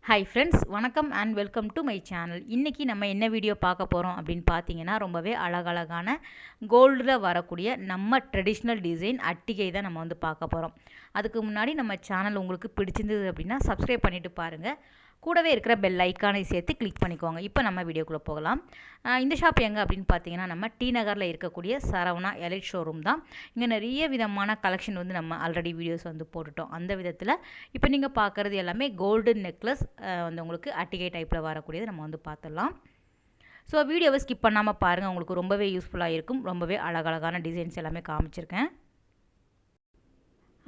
Hi friends, வணக்கம் and welcome to my channel. இன்றைக்கி நம்ம என்ன வீடியோ பார்க்க போகிறோம் அப்படின்னு பார்த்தீங்கன்னா, ரொம்பவே அழகழகான கோல்டில் வரக்கூடிய நம்ம ட்ரெடிஷ்னல் டிசைன் அட்டிகை தான் நம்ம வந்து பார்க்க போகிறோம். அதுக்கு முன்னாடி நம்ம சேனல் உங்களுக்கு பிடிச்சிருந்தது அப்படின்னா சப்ஸ்கிரைப் பண்ணிவிட்டு பாருங்கள். கூடவே இருக்கிற பெல் ஐக்கானை சேர்த்து கிளிக் பண்ணிக்கோங்க. இப்போ நம்ம வீடியோக்குள்ளே போகலாம். இந்த ஷாப் எங்கே அப்படின்னு பார்த்தீங்கன்னா, நம்ம டி நகரில் இருக்கக்கூடிய சரவணா எலைட் ஷோரூம் தான். இங்கே நிறைய விதமான கலெக்ஷன் வந்து நம்ம ஆல்ரெடி வீடியோஸ் வந்து போட்டுட்டோம். அந்த விதத்தில் இப்போ நீங்கள் பார்க்குறது எல்லாமே கோல்டன் நெக்லஸ் வந்து உங்களுக்கு அட்டிகை டைப்பில் வரக்கூடியது நம்ம வந்து பார்த்துடலாம். ஸோ வீடியோவை ஸ்கிப் பண்ணாமல் பாருங்கள், உங்களுக்கு ரொம்பவே யூஸ்ஃபுல்லாக இருக்கும். ரொம்பவே அழகழகான டிசைன்ஸ் எல்லாமே காமிச்சிருக்கேன்.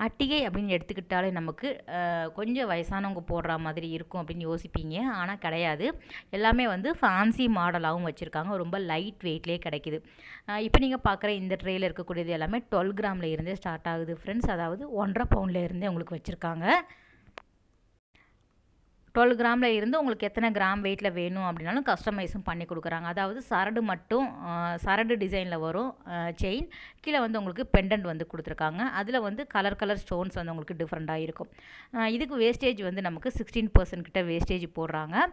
அட்டிகை அப்படின்னு எடுத்துக்கிட்டாலே நமக்கு கொஞ்சம் வயசானவங்க போடுற மாதிரி இருக்கும் அப்படின்னு யோசிப்பீங்க. ஆனால் கிடையாது. எல்லாமே வந்து ஃபேன்சி மாடலாகவும் வச்சுருக்காங்க. ரொம்ப லைட் வெயிட்லேயே கிடைக்கிது. இப்போ நீங்கள் பார்க்குற இந்த ட்ரேயில் இருக்கக்கூடியது எல்லாமே 12 கிராமில் இருந்தே ஸ்டார்ட் ஆகுது ஃப்ரெண்ட்ஸ். அதாவது 1.5 பவுண்டில் இருந்தே உங்களுக்கு வச்சுருக்காங்க. 12 கிராமில் இருந்து உங்களுக்கு எத்தனை கிராம் வெயிட்டில் வேணும் அப்படின்னாலும் கஸ்டமைஸும் பண்ணி கொடுக்குறாங்க. அதாவது சரடு மட்டும் சரடு டிசைனில் வரும் செயின். கீழே வந்து உங்களுக்கு பெண்டன்ட் வந்து கொடுத்துருக்காங்க. அதில் வந்து கலர் ஸ்டோன்ஸ் வந்து உங்களுக்கு டிஃப்ரெண்ட்டாக இருக்கும். இதுக்கு வேஸ்டேஜ் வந்து நமக்கு 16% கிட்ட வேஸ்டேஜ் போடுறாங்க.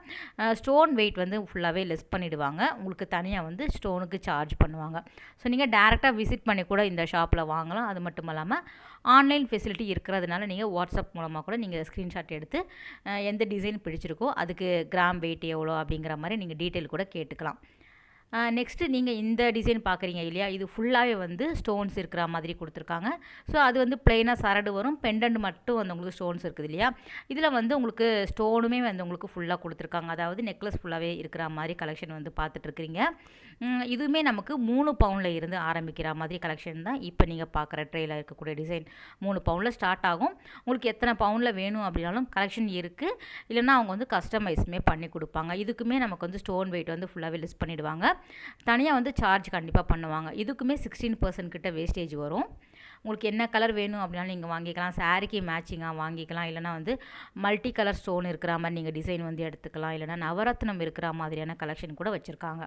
ஸ்டோன் வெயிட் வந்து ஃபுல்லாகவே லெஸ் பண்ணிவிடுவாங்க. உங்களுக்கு தனியாக வந்து ஸ்டோனுக்கு சார்ஜ் பண்ணுவாங்க. ஸோ நீங்கள் டேரெக்டாக விசிட் பண்ணி கூட இந்த ஷாப்பில் வாங்கலாம். அது மட்டும் இல்லாமல் ஆன்லைன் ஃபெசிலிட்டி இருக்கிறதுனால நீங்கள் வாட்ஸ்அப் மூலமாக கூட நீங்கள் ஸ்க்ரீன்ஷாட் எடுத்து எந்த டிசைன் பிடிச்சிருக்கோ அதுக்கு கிராம் வெயிட் எவ்வளோ அப்படிங்கிற மாதிரி நீங்கள் டீட்டெயில் கூட கேட்டுக்கலாம். நெக்ஸ்ட்டு நீங்கள் இந்த டிசைன் பார்க்குறீங்க இல்லையா, இது ஃபுல்லாகவே வந்து ஸ்டோன்ஸ் இருக்கிற மாதிரி கொடுத்துருக்காங்க. ஸோ அது வந்து பிளெயினாக சரடு வரும், பெண்டன்ட் மட்டும் வந்து உங்களுக்கு ஸ்டோன்ஸ் இருக்குது இல்லையா. இதில் வந்து உங்களுக்கு ஸ்டோனுமே வந்து உங்களுக்கு ஃபுல்லாக கொடுத்துருக்காங்க. அதாவது நெக்லஸ் ஃபுல்லாகவே இருக்கிற மாதிரி கலெக்ஷன் வந்து பார்த்துட்ருக்குறீங்க. இதுவுமே நமக்கு 3 பவுண்டில் இருந்து ஆரம்பிக்கிற மாதிரி கலெக்ஷன் தான் இப்போ நீங்கள் பார்க்குற ட்ரேயில் இருக்கக்கூடிய டிசைன். 3 பவுண்டில் ஸ்டார்ட் ஆகும். உங்களுக்கு எத்தனை பவுண்டில் வேணும் அப்படின்னாலும் கலெக்ஷன் இருக்குது. இல்லைன்னா அவங்க வந்து கஸ்டமைஸுமே பண்ணி கொடுப்பாங்க. இதுக்குமே நமக்கு வந்து ஸ்டோன் வெயிட் வந்து ஃபுல்லாகவே லிஸ்ட் பண்ணிவிடுவாங்க. தனியாக வந்து சார்ஜ் கண்டிப்பாக பண்ணுவாங்க. இதுக்குமே 16% கிட்ட வேஸ்டேஜ் வரும். உங்களுக்கு என்ன கலர் வேணும் அப்படின்னாலும் நீங்கள் வாங்கிக்கலாம். சாரிக்கு மேட்சிங்காக வாங்கிக்கலாம். இல்லைனா வந்து மல்டி கலர் ஸ்டோன் இருக்கிற மாதிரி நீங்கள் டிசைன் வந்து எடுத்துக்கலாம். இல்லைனா நவரத்னம் இருக்கிற மாதிரியான கலெக்ஷன் கூட வச்சுருக்காங்க.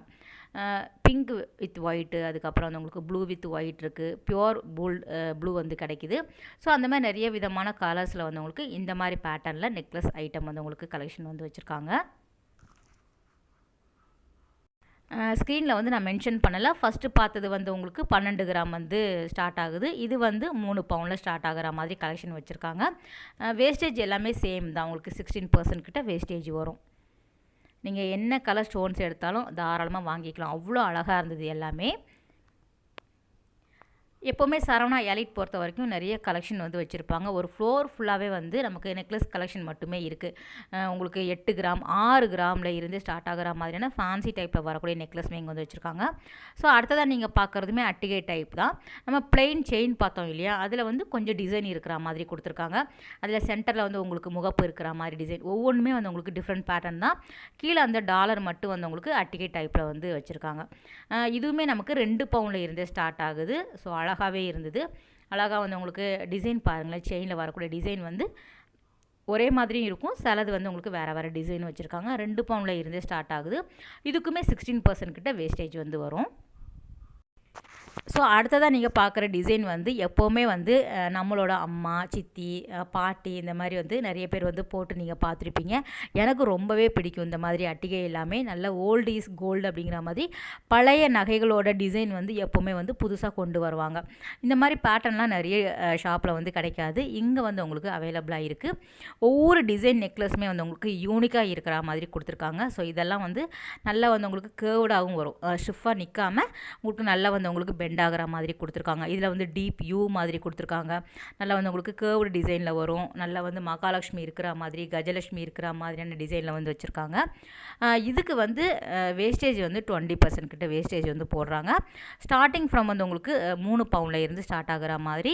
பிங்க் வித் ஒயிட்டு, அதுக்கப்புறம் வந்து உங்களுக்கு ப்ளூ வித் ஒயிட் இருக்குது. பியோர் ப்ளூ வந்து கிடைக்கிது. ஸோ அந்த மாதிரி நிறைய விதமான கலர்ஸில் வந்து உங்களுக்கு இந்த மாதிரி பேட்டர்னில் நெக்லஸ் ஐட்டம் வந்து உங்களுக்கு கலெக்ஷன் வந்து வச்சுருக்காங்க. ஸ்க்ரீனில் வந்து நான் மென்ஷன் பண்ணலை. ஃபஸ்ட்டு பார்த்தது வந்து உங்களுக்கு 12 கிராம் வந்து ஸ்டார்ட் ஆகுது. இது வந்து 3 பவுண்டில் ஸ்டார்ட் ஆகிற மாதிரி கலெக்ஷன் வச்சுருக்காங்க. வேஸ்டேஜ் எல்லாமே சேம் தான். உங்களுக்கு 16% கிட்ட வேஸ்டேஜ் வரும். நீங்கள் என்ன கலர் ஸ்டோன்ஸ் எடுத்தாலும் தாராளமாக வாங்கிக்கலாம். அவ்வளோ அழகாக இருந்தது எல்லாமே. எப்போவுமே சரவணா எலைட் பொறுத்த வரைக்கும் நிறைய கலெக்ஷன் வந்து வச்சுருப்பாங்க. ஒரு ஃப்ளோர் ஃபுல்லாகவே வந்து நமக்கு நெக்லஸ் கலெக்ஷன் மட்டுமே இருக்குது. உங்களுக்கு 8 கிராம் 6 கிராமில் இருந்து ஸ்டார்ட் ஆகிற மாதிரியான ஃபேன்சி டைப்பில் வரக்கூடிய நெக்லஸ்மே இங்கே வந்து வச்சுருக்காங்க. ஸோ அடுத்ததாக நீங்கள் பார்க்குறதுமே அட்டிகை டைப் தான். நம்ம பிளெயின் செயின் பார்த்தோம் இல்லையா, அதில் வந்து கொஞ்சம் டிசைன் இருக்கிற மாதிரி கொடுத்துருக்காங்க. அதில் சென்டரில் வந்து உங்களுக்கு முகப்பு இருக்கிற மாதிரி டிசைன். ஒவ்வொன்றுமே வந்து உங்களுக்கு டிஃப்ரெண்ட் பேட்டர்ன் தான். கீழே அந்த டாலர் மட்டும் வந்து உங்களுக்கு அட்டிகை டைப்பில் வந்து வச்சுருக்காங்க. இதுவுமே நமக்கு 2 பவுண்டில் இருந்தே ஸ்டார்ட் ஆகுது. ஸோ அழகாகவே இருந்தது. அழகாக வந்து உங்களுக்கு டிசைன் பாருங்களேன். செயினில் வரக்கூடிய டிசைன் வந்து ஒரே மாதிரியும் இருக்கும். சிலது வந்து உங்களுக்கு வேறு டிசைன் வச்சுருக்காங்க. 2 பவுண்டில் இருந்தே ஸ்டார்ட் ஆகுது. இதுக்குமே 16% கிட்ட வேஸ்டேஜ் வந்து வரும். ஸோ அடுத்ததாக நீங்கள் பார்க்குற டிசைன் வந்து எப்போவுமே வந்து நம்மளோட அம்மா, சித்தி, பாட்டி இந்த மாதிரி வந்து நிறைய பேர் வந்து போட்டு நீங்கள் பார்த்துருப்பீங்க. எனக்கு ரொம்பவே பிடிக்கும் இந்த மாதிரி அட்டிகை எல்லாமே. நல்ல ஓல்டு இஸ் கோல்டு அப்படிங்கிற மாதிரி பழைய நகைகளோட டிசைன் வந்து எப்போவுமே வந்து புதுசாக கொண்டு வருவாங்க. இந்த மாதிரி பேட்டர்ன்லாம் நிறைய ஷாப்பில் வந்து கிடைக்காது. இங்கே வந்து உங்களுக்கு அவைலபிளாக இருக்குது. ஒவ்வொரு டிசைன் நெக்லஸுமே வந்து உங்களுக்கு யூனிக்காக இருக்கிற மாதிரி கொடுத்துருக்காங்க. ஸோ இதெல்லாம் வந்து நல்லா வந்து உங்களுக்கு கேர்வ்டாகவும் வரும். ஸ்டிஃபாக நிற்காமல் உங்களுக்கு நல்லா வந்து உங்களுக்கு பெண்ட் ஆகிற மாதிரி கொடுத்துருக்காங்க. இதில் வந்து டீப் யூ மாதிரி கொடுத்துருக்காங்க. நல்லா வந்து உங்களுக்கு கேர்வ்டு டிசைனில் வரும். நல்லா வந்து மகாலட்சுமி இருக்கிற மாதிரி, கஜலட்சுமி இருக்கிற மாதிரியான டிசைனில் வந்து வச்சுருக்காங்க. இதுக்கு வந்து வேஸ்டேஜ் வந்து 20% கிட்ட வேஸ்டேஜ் வந்து போடுறாங்க. ஸ்டார்டிங் ஃப்ரம் வந்து உங்களுக்கு 3 பவுண்டில் இருந்து ஸ்டார்ட் ஆகிற மாதிரி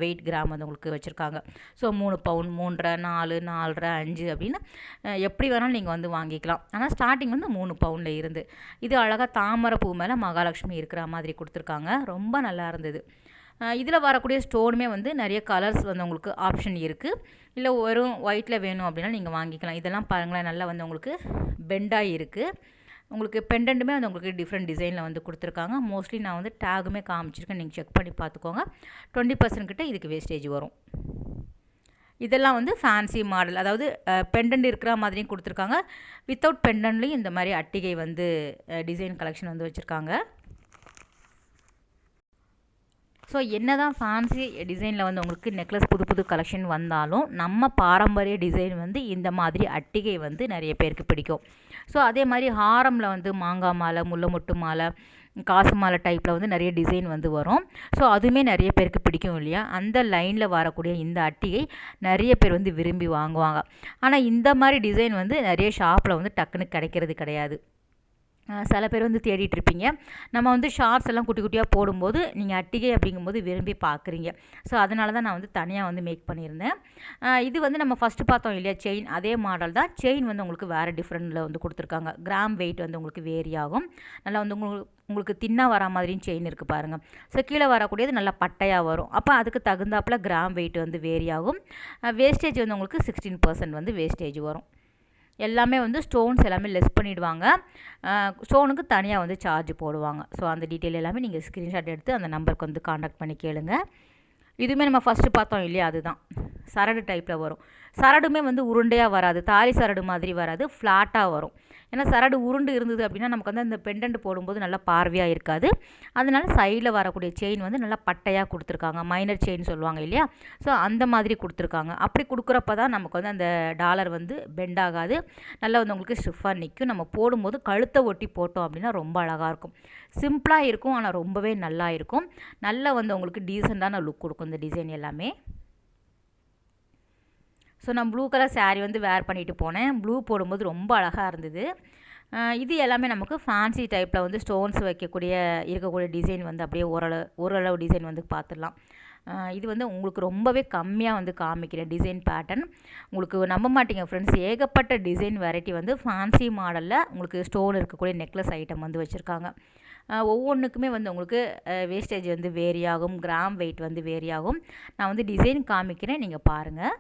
வெயிட் கிராம் வந்து உங்களுக்கு வச்சுருக்காங்க. ஸோ 3 பவுண்ட், 3.5, 4, 4.5, 5 அப்படின்னு எப்படி வேணாலும் நீங்கள் வந்து வாங்கிக்கலாம். ஆனால் ஸ்டார்டிங் வந்து 3 பவுண்டில் இருந்து. இது அழகாக தாமரை பூ மேலே மகாலட்சுமி இருக்கிற மாதிரி கொடுத்துருக்காங்க. ரொம்ப நல்லா இருந்தது. இதில் வரக்கூடிய ஸ்டோனுமே வந்து நிறைய கலர்ஸ் வந்து உங்களுக்கு ஆப்ஷன் இருக்குது. இல்லை வெறும் ஒயிட்டில் வேணும் அப்படின்னா நீங்கள் வாங்கிக்கலாம். இதெல்லாம் பாருங்களேன், நல்லா வந்து உங்களுக்கு பெண்டாக இருக்குது. உங்களுக்கு பெண்டன்ட்டுமே வந்து உங்களுக்கு டிஃப்ரெண்ட் டிசைனில் வந்து கொடுத்துருக்காங்க. மோஸ்ட்லி நான் வந்து டேகுமே காமிச்சிருக்கேன். நீங்கள் செக் பண்ணி பார்த்துக்கோங்க. 20% கிட்ட இதுக்கு வேஸ்டேஜ் வரும். இதெல்லாம் வந்து ஃபேன்சி மாடல், அதாவது பெண்டன்ட் இருக்கிற மாதிரியும் கொடுத்துருக்காங்க. வித்தவுட் பெண்டன்ட்லேயும் இந்த மாதிரி அட்டிகை வந்து டிசைன் கலெக்ஷன் வந்து வச்சுருக்காங்க. ஸோ என்ன தான் ஃபேன்சி டிசைனில் வந்து உங்களுக்கு நெக்லஸ் புது புது கலெக்ஷன் வந்தாலும் நம்ம பாரம்பரிய டிசைன் வந்து இந்த மாதிரி அட்டிகை வந்து நிறைய பேருக்கு பிடிக்கும். ஸோ அதே மாதிரி ஹாரமில் வந்து மாங்காய் மாலை, முல்லை மொட்டு மாலை, காசு மாலை டைப்பில் வந்து நிறைய டிசைன் வந்து வரும். ஸோ அதுவுமே நிறைய பேருக்கு பிடிக்கும் இல்லையா? அந்த லைனில் வரக்கூடிய இந்த அட்டிகை நிறைய பேர் வந்து விரும்பி வாங்குவாங்க. ஆனால் இந்த மாதிரி டிசைன் வந்து நிறைய ஷாப்பில் வந்து டக்குன்னு கிடைக்கிறது கிடையாது. சில பேர் வந்து தேடிட்டுருப்பீங்க. நம்ம வந்து ஷார்ட்ஸ் எல்லாம் குட்டி குட்டியாக போடும்போது நீங்கள் அட்டிகை அப்படிங்கும்போது விரும்பி பார்க்குறீங்க. ஸோ அதனால தான் நான் வந்து தனியாக வந்து மேக் பண்ணியிருந்தேன். இது வந்து நம்ம ஃபஸ்ட்டு பார்த்தோம் இல்லையா செயின், அதே மாடல் தான். செயின் வந்து உங்களுக்கு வேறு டிஃப்ரெண்ட்டில் வந்து கொடுத்துருக்காங்க. கிராம் வெயிட் வந்து உங்களுக்கு வேரி ஆகும். நல்லா வந்து உங்களுக்கு தின்னாக வர மாதிரியும் செயின் இருக்குது பாருங்கள். ஸோ கீழே வரக்கூடியது நல்லா பட்டையாக வரும். அப்போ அதுக்கு தகுந்தாப்பில் கிராம் வெயிட் வந்து வேரி ஆகும். வேஸ்டேஜ் வந்து உங்களுக்கு 16% வந்து வேஸ்டேஜ் வரும். எல்லாமே வந்து ஸ்டோன்ஸ் எல்லாமே லெஸ் பண்ணிவிடுவாங்க. ஸ்டோனுக்கு தனியாக வந்து சார்ஜ் போடுவாங்க. ஸோ அந்த டீட்டெயில் எல்லாமே நீங்கள் ஸ்க்ரீன்ஷாட் எடுத்து அந்த நம்பருக்கு வந்து காண்டாக்ட் பண்ணி கேளுங்க. இதுவுமே நம்ம ஃபஸ்ட்டு பார்த்தோம் இல்லையா, அதுதான் சரடு டைப்பில் வரும். சரடுமே வந்து உருண்டையாக வராது, தாலி சரடு மாதிரி வராது, ஃப்ளாட்டாக வரும். ஏன்னா சரடு உருண்டு இருந்தது அப்படின்னா நமக்கு வந்து அந்த பெண்டன்ட் போடும்போது நல்லா பார்வையாக இருக்காது. அதனால சைடில் வரக்கூடிய செயின் வந்து நல்லா பட்டையாக கொடுத்துருக்காங்க. மைனர் செயின் சொல்லுவாங்க இல்லையா? ஸோ அந்த மாதிரி கொடுத்துருக்காங்க. அப்படி கொடுக்குறப்ப தான் நமக்கு வந்து அந்த டாலர் வந்து பெண்ட் ஆகாது, நல்லா வந்து உங்களுக்கு ஸ்டிஃபாக நிற்கும். நம்ம போடும்போது கழுத்தை ஒட்டி போட்டோம் அப்படின்னா ரொம்ப அழகாக இருக்கும். சிம்பிளாக இருக்கும், ஆனால் ரொம்பவே நல்லா இருக்கும். நல்லா வந்து உங்களுக்கு டீசெண்டான லுக் கொடுக்கும் இந்த டிசைன் எல்லாமே. ஸோ நான் ப்ளூ கலர் சாரீ வந்து வேர் பண்ணிட்டு போனேன். ப்ளூ போடும்போது ரொம்ப அழகாக இருந்தது. இது எல்லாமே நமக்கு ஃபேன்சி டைப்பில் வந்து ஸ்டோன்ஸ் இருக்கக்கூடிய டிசைன் வந்து அப்படியே ஓரளவு டிசைன் வந்து பார்த்துடலாம். இது வந்து உங்களுக்கு ரொம்பவே கம்மியாக வந்து காமிக்கிறேன் டிசைன் பேட்டர்ன். உங்களுக்கு நம்ப மாட்டீங்க ஃப்ரெண்ட்ஸ், ஏகப்பட்ட டிசைன் வெரைட்டி வந்து ஃபேன்சி மாடலில் உங்களுக்கு ஸ்டோன் இருக்கக்கூடிய நெக்லஸ் ஐட்டம் வந்து வச்சுருக்காங்க. ஒவ்வொன்றுக்குமே வந்து உங்களுக்கு வேஸ்டேஜ் வந்து வேரி ஆகும், கிராம் வெயிட் வந்து வேரி ஆகும். நான் வந்து டிசைன் காமிக்கிறேன், நீங்கள் பாருங்கள்.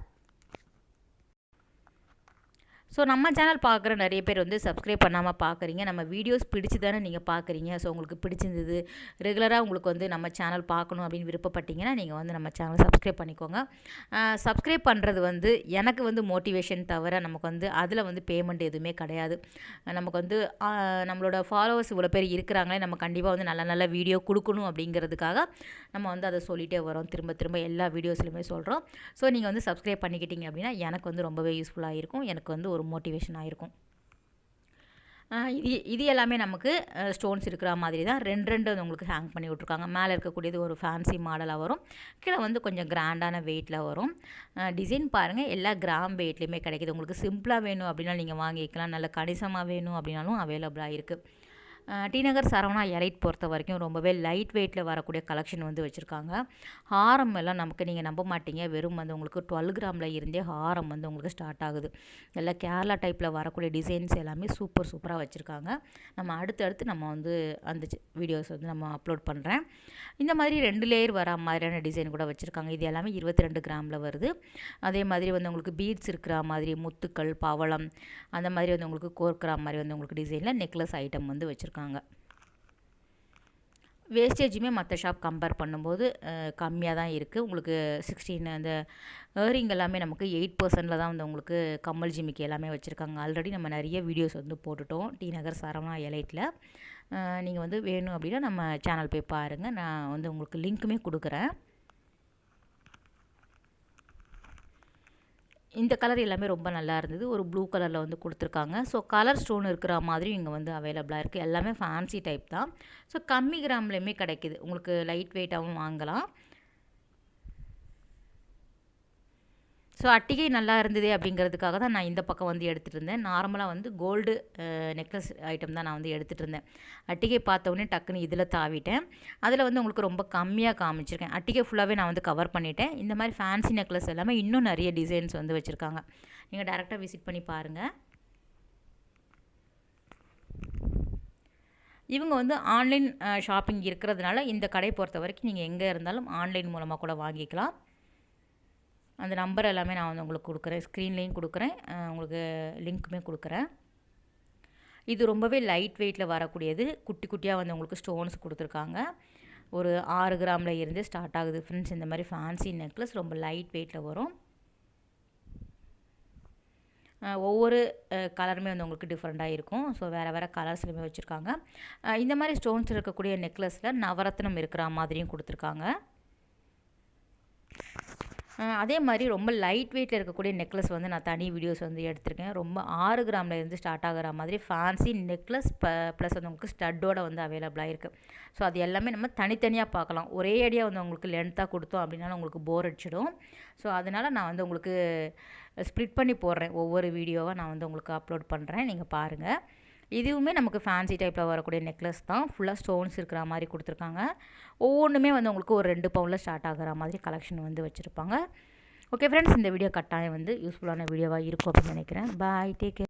ஸோ நம்ம சேனல் பார்க்குற நிறைய பேர் வந்து சப்ஸ்கிரைப் பண்ணாமல் பார்க்குறீங்க. நம்ம வீடியோஸ் பிடிச்சி தானே நீங்கள் பார்க்குறீங்க. ஸோ உங்களுக்கு பிடிச்சிருந்தது, ரெகுலராக உங்களுக்கு வந்து நம்ம சேனல் பார்க்கணும் அப்படின்னு விருப்பப்பட்டீங்கன்னா நீங்கள் வந்து நம்ம சேனல் சப்ஸ்கிரைப் பண்ணிக்கோங்க. சப்ஸ்கிரைப் பண்ணுறது வந்து எனக்கு வந்து மோட்டிவேஷன் தவிர நமக்கு வந்து அதில் வந்து பேமெண்ட் எதுவுமே கிடையாது. நமக்கு வந்து நம்மளோட ஃபாலோவர்ஸ் இவ்வளோ பேர் இருக்கிறாங்களே, நம்ம கண்டிப்பாக வந்து நல்ல நல்ல வீடியோ கொடுக்கணும் அப்படிங்கிறதுக்காக நம்ம வந்து அதை சொல்லிகிட்டே வரோம். திரும்ப திரும்ப எல்லா வீடியோஸ்லையுமே சொல்கிறோம். ஸோ நீங்கள் வந்து சப்ஸ்கிரைப் பண்ணிக்கிட்டீங்க அப்படின்னா எனக்கு வந்து ரொம்பவே யூஸ்ஃபுல்லாக இருக்கும். எனக்கு வந்து ஒரு மோட்டிவேஷன் ஆகிருக்கும். இது எல்லாமே நமக்கு ஸ்டோன்ஸ் இருக்கிற மாதிரி தான். ரெண்டு வந்து உங்களுக்கு ஹேங் பண்ணி விட்ருக்காங்க. மேலே இருக்கக்கூடியது ஒரு ஃபேன்சி மாடலாக வரும், கீழே வந்து கொஞ்சம் கிராண்டான வெயிட்டில் வரும். டிசைன் பாருங்கள், எல்லா கிராம் வெயிட்லேயுமே கிடைக்கிது. உங்களுக்கு சிம்பிளாக வேணும் அப்படின்னாலும் நீங்கள் வாங்கிக்கலாம், நல்ல கணிசமாக வேணும் அப்படின்னாலும் அவைலபிளாக இருக்குது. டி நகர் சரவணா எலைட் பொறுத்த வரைக்கும் ரொம்பவே லைட் வெயிட்டில் வரக்கூடிய கலெக்ஷன் வந்து வச்சுருக்காங்க. ஹாரம் எல்லாம் நமக்கு நீங்கள் நம்ப மாட்டீங்க, வெறும் வந்து உங்களுக்கு 12 கிராமில் இருந்தே ஹாரம் வந்து உங்களுக்கு ஸ்டார்ட் ஆகுது. எல்லாம் கேரளா டைப்பில் வரக்கூடிய டிசைன்ஸ் எல்லாமே சூப்பராக வச்சுருக்காங்க. நம்ம அடுத்தடுத்து நம்ம வந்து அந்த வீடியோஸ் வந்து நம்ம அப்லோட் பண்ணுறேன். இந்த மாதிரி 2 லேயர் வர மாதிரியான டிசைன் கூட வச்சுருக்காங்க. இது எல்லாமே 22 கிராமில் வருது. அதே மாதிரி வந்து உங்களுக்கு பீட்ஸ் இருக்கிற மாதிரி, முத்துக்கள், பவளம் அந்த மாதிரி வந்து உங்களுக்கு கோர்க்கிற மாதிரி வந்து உங்களுக்கு டிசைனில் நெக்லஸ் ஐட்டம் வந்து வச்சுருக்காங்க. வேஸ்டேஜுமே மற்ற ஷாப் கம்பேர் பண்ணும்போது கம்மியாக தான் இருக்குது. உங்களுக்கு 16 அந்த ஏரிங் எல்லாமே நமக்கு 8% தான் வந்து உங்களுக்கு கம்மல் ஜிமிக்கி எல்லாமே வச்சுருக்காங்க. ஆல்ரெடி நம்ம நிறைய வீடியோஸ் வந்து போட்டுட்டோம் டி நகர் சரவணா எலைட்டில். நீங்கள் வந்து வேணும் அப்படின்னா நம்ம சேனல் போய் பாருங்கள். நான் வந்து உங்களுக்கு லிங்க்குமே கொடுக்குறேன். இந்த கலர் எல்லாமே ரொம்ப நல்லா இருந்தது. ஒரு ப்ளூ கலரில் வந்து கொடுத்துருக்காங்க. ஸோ கலர் ஸ்டோன் இருக்கிற மாதிரி இங்கே வந்து அவைலபிளாக இருக்குது. எல்லாமே ஃபேன்சி டைப் தான். ஸோ கம்மி கிராம்லேயுமே கிடைக்கிது. உங்களுக்கு லைட் வெயிட்டாகவும் வாங்கலாம். ஸோ அட்டிகை நல்லா இருந்தது அப்படிங்கிறதுக்காக தான் நான் இந்த பக்கம் வந்து எடுத்துகிட்டு இருந்தேன். நார்மலாக வந்து கோல்டு நெக்லஸ் ஐட்டம் தான் நான் வந்து எடுத்துகிட்டு இருந்தேன். அட்டிகை பார்த்தோன்னே டக்குன்னு இதில் தாவிட்டேன். அதில் வந்து உங்களுக்கு ரொம்ப கம்மியாக காமிச்சிருக்கேன். அட்டிகை ஃபுல்லாகவே நான் வந்து கவர் பண்ணிட்டேன். இந்த மாதிரி ஃபேன்சி நெக்லஸ் எல்லாமே இன்னும் நிறைய டிசைன்ஸ் வந்து வச்சுருக்காங்க. நீங்கள் டேரெக்டாக விசிட் பண்ணி பாருங்கள். இவங்க வந்து ஆன்லைன் ஷாப்பிங் இருக்கிறதுனால இந்த கடை பொறுத்த வரைக்கும் நீங்கள் எங்கே இருந்தாலும் ஆன்லைன் மூலமாக கூட வாங்கிக்கலாம். அந்த நம்பர் எல்லாமே நான் வந்து உங்களுக்கு கொடுக்குறேன், ஸ்க்ரீன்லேயும் கொடுக்குறேன், உங்களுக்கு லிங்க்குமே கொடுக்குறேன். இது ரொம்பவே லைட் வெயிட்டில் வரக்கூடியது. குட்டி குட்டியாக வந்து உங்களுக்கு ஸ்டோன்ஸ் கொடுத்துருக்காங்க. ஒரு 6 கிராமில் இருந்து ஸ்டார்ட் ஆகுது ஃப்ரெண்ட்ஸ். இந்த மாதிரி ஃபேன்சி நெக்லஸ் ரொம்ப லைட் வெயிட்டில் வரும். ஒவ்வொரு கலருமே வந்து உங்களுக்கு டிஃப்ரெண்ட்டாக இருக்கும். ஸோ வேறு வேறு கலர்ஸ்லையுமே வச்சுருக்காங்க. இந்த மாதிரி ஸ்டோன்ஸ் இருக்கக்கூடிய நெக்லஸில் நவரத்னம் இருக்கிற மாதிரியும் கொடுத்துருக்காங்க. அதே மாதிரி ரொம்ப லைட் வெயிட்டில் இருக்கக்கூடிய நெக்லஸ் வந்து நான் தனி வீடியோஸ் வந்து எடுத்திருக்கேன். ரொம்ப 6 கிராம்லேருந்து ஸ்டார்ட் ஆகிற மாதிரி ஃபேன்சி நெக்லஸ் ப்ளஸ் வந்து உங்களுக்கு ஸ்டட்டோடு வந்து அவைலபிளாக இருக்குது. ஸோ அது எல்லாமே நம்ம தனித்தனியாக பார்க்கலாம். ஒரே அடியாக வந்து உங்களுக்கு லென்த்தாக கொடுத்தோம் அப்படின்னாலும் உங்களுக்கு போர் அடிச்சிடும். ஸோ அதனால் நான் வந்து உங்களுக்கு ஸ்ப்ளிட் பண்ணி போடுறேன். ஒவ்வொரு வீடியோவாக நான் வந்து உங்களுக்கு அப்லோட் பண்ணுறேன், நீங்கள் பாருங்கள். இதுவுமே நமக்கு ஃபேன்சி டைப்பில் வரக்கூடிய நெக்லஸ் தான். ஃபுல்லாக ஸ்டோன்ஸ் இருக்கிற மாதிரி கொடுத்துருக்காங்க. ஒவ்வொன்றுமே வந்து உங்களுக்கு ஒரு 2 பவுனில் ஸ்டார்ட் ஆகிற மாதிரி கலெக்ஷன் வந்து வச்சுருப்பாங்க. ஓகே ஃப்ரெண்ட்ஸ், இந்த வீடியோ கட்டாயம் வந்து யூஸ்ஃபுல்லான வீடியோவாக இருக்கும் அப்படின்னு நினைக்கிறேன். பாய், டேக் கேர்.